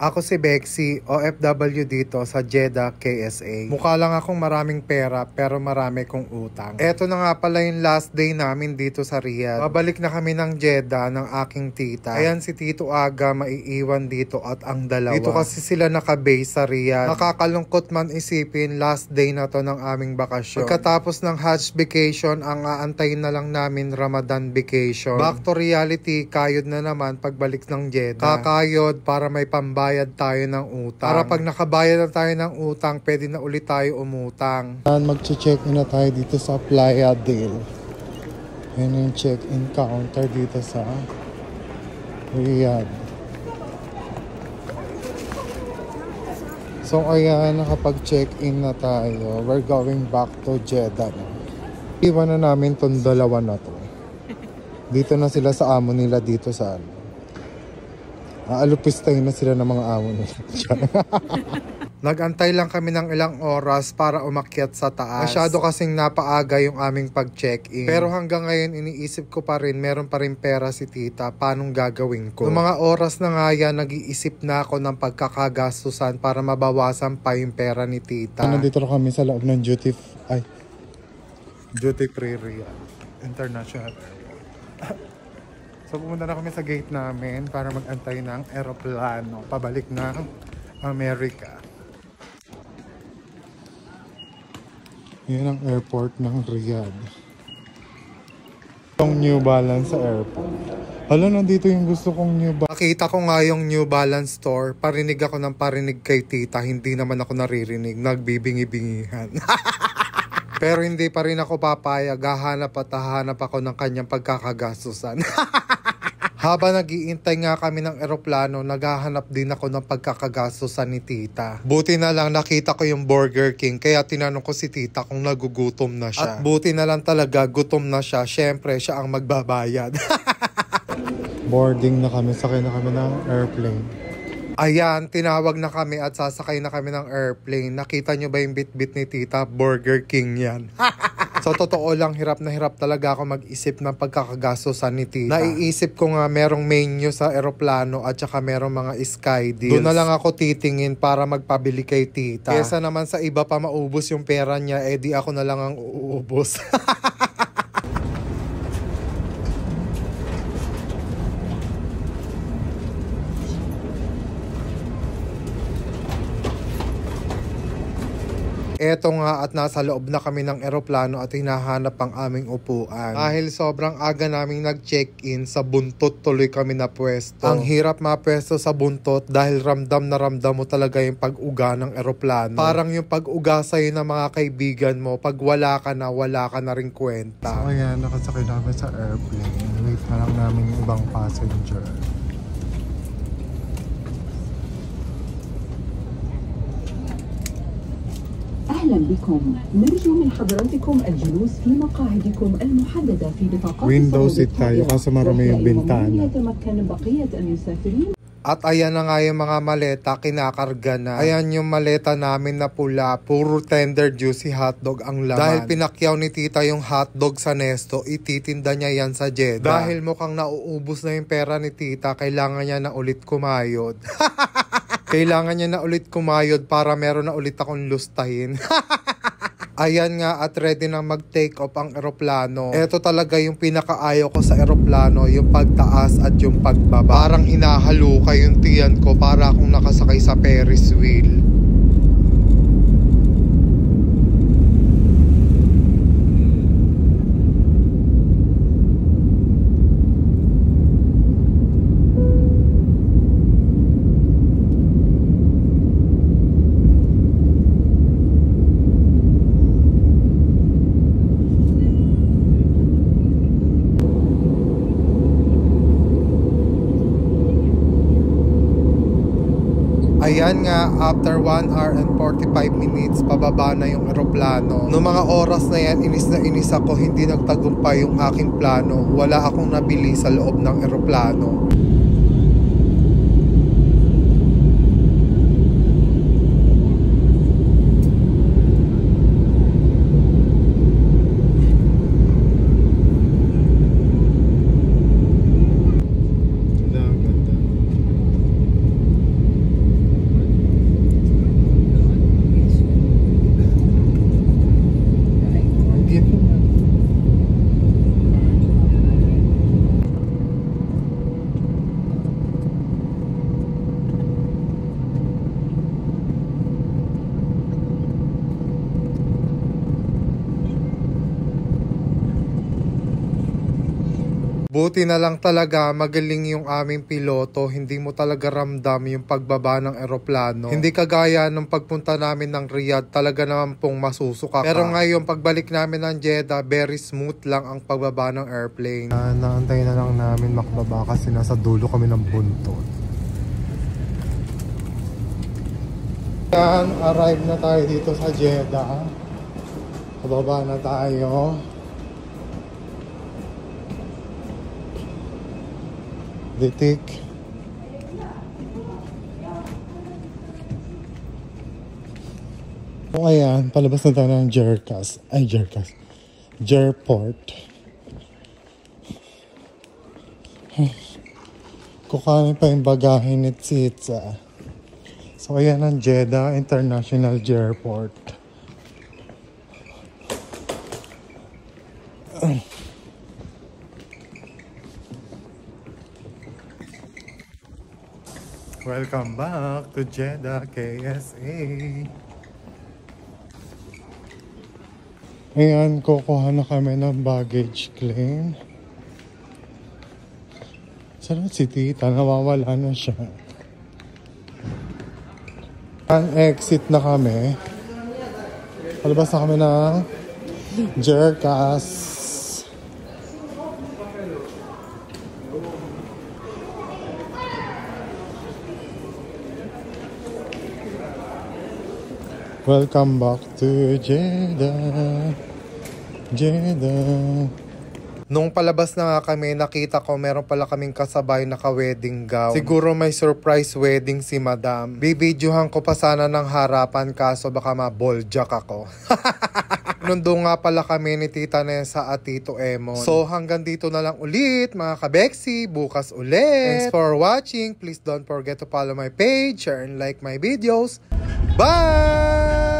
Ako si Bexy, OFW dito sa Jeddah, KSA. Mukha lang akong maraming pera pero marami kong utang. Eto na nga pala yung last day namin dito sa Riyadh. Babalik na kami ng Jeddah ng aking tita. Ayan si Tito Aga maiiwan dito at ang dalawa. Dito kasi sila nakabase sa Riyadh. Nakakalungkot man isipin, last day na to ng aming bakasyon. Pagkatapos ng Hajj vacation, ang aantayin na lang namin Ramadan vacation. Back to reality, kayod na naman pagbalik ng Jeddah. Kakayod para may pambayad tayo ng utang. Para pag nakabayad na tayo ng utang, pwede na ulit tayo umutang. Mag-check-in na tayo dito sa Playa Del. Yan yung check-in counter dito sa Riyadh. So ayan, nakapag-check-in na tayo. We're going back to Jeddah. Iwan na namin tong dalawa na to. Dito na sila sa amo nila dito sa alupistahin na sila ng mga amo nila. Nagantay lang kami ng ilang oras para umakyat sa taas. Masyado kasing napaaga yung aming pag-check-in. Pero hanggang ngayon iniisip ko pa rin, meron pa rin pera si tita, paanong gagawin ko? Noong mga oras na nga yan, nag-iisip na ako ng pagkakagastusan para mabawasan pa yung pera ni tita. Nandito na kami sa loob ng duty free Riyadh International. So pumunta na kami sa gate namin para mag-antay ng eroplano pabalik ng Amerika. Yan ang airport ng Riyadh. Itong New Balance sa airport. Hala, nandito yung gusto kong New Balance. Nakita ko nga yung New Balance store. Parinig ako ng parinig kay tita. Hindi naman ako naririnig. Nagbibingi-bingihan. Pero hindi pa rin ako papayag. Hahanap at hahanap ako ng kanyang pagkakagastusan. Habang nag-iintay nga kami ng eroplano, naghahanap din ako ng pagkakagastusan ni tita. Buti na lang nakita ko yung Burger King, kaya tinanong ko si tita kung nagugutom na siya. At buti na lang talaga, gutom na siya. Syempre, siya ang magbabayad. Boarding na kami, sakay na kami ng airplane. Ayan, tinawag na kami at sasakay na kami ng airplane. Nakita nyo ba yung bit-bit ni tita? Burger King yan. So totoo lang, hirap na hirap talaga ako mag-isip ng pagkakagastusan ni tita. Naiisip ko nga merong menu sa eroplano at saka merong mga sky deals. Doon na lang ako titingin para magpabili kay tita. Kesa naman sa iba pa maubos yung pera niya, di ako na lang ang uubos. Eto nga at nasa loob na kami ng eroplano at hinahanap ang aming upuan. Dahil sobrang aga naming nag-check-in, sa buntot tuloy kami na pwesto. Ang hirap mapwesto sa buntot dahil ramdam na ramdam mo talaga yung pag-uga ng eroplano. Parang yung pag-uga sa'yo ng mga kaibigan mo, pag wala ka na rin kwenta. So ayan, nakasakay namin sa airplane. Wait na lang namin yung ibang passenger. أهلا بكم. نرجو من حضراتكم الجلوس في مقاعدكم المحددة في بطاقات window seat tayo kasi marami yung bintana. يتمكن بقية المسافرين. At ayan na nga yung mga maleta, kinakarga na. Ayan yung maleta namin na pula, puro tender juicy hotdog ang laman. Dahil pinakyaw ni tita yung hotdog sa Nesto, ititinda niya yan sa Jeddah. Dahil mukhang nauubos na yung pera ni tita, kailangan niya na ulit kumayod. Kailangan niya na ulit kumayod para meron na ulit akong lustahin. Ayan nga at ready na mag-take off ang eroplano. Ito talaga yung pinakaayaw ko sa eroplano, yung pagtaas at yung pagbaba. Parang hinahaluka yung tiyan ko para akong nakasakay sa Ferris wheel. Ayan nga, after 1 hour and 45 minutes, pababa na yung eroplano. Noong mga oras na yan, inis na inis ako, hindi nagtagumpay yung aking plano. Wala akong nabili sa loob ng eroplano. Buti na lang talaga magaling yung aming piloto, hindi mo talaga ramdam yung pagbaba ng eroplano. Hindi kagaya nung pagpunta namin ng Riyadh, talaga naman pong masusuka ka. Pero ngayon pagbalik namin ng Jeddah, very smooth lang ang pagbaba ng airplane. Naantay na lang namin makababa kasi nasa dulo kami ng buntot. Yan, arrive na tayo dito sa Jeddah. Pababa na tayo. Ditik. So ayan, palabas na tayo ng Jerport. Kukanin pa yung bagahe ni Tsitsa. So ayan ang Jeddah International Jerport. Welcome back to Jeddah KSA. Ayan, kukuha na kami ng baggage claim. Saan si tita? Nawawala na siya. Exit na kami. Palabas na kami ng Jerkas. Welcome back to Jeddah. Nung palabas na nga kami, nakita ko meron pala kaming kasabay na ka-wedding gown. Siguro may surprise wedding si Madam. Bibidyohan ko pa sana ng harapan kaso baka maboljak ako. Nundo nga pala kami ni Tita Nessa at Tito Emon. So hanggang dito na lang ulit mga kabeksi. Bukas ulit. Thanks for watching. Please don't forget to follow my page, share and like my videos. Bye!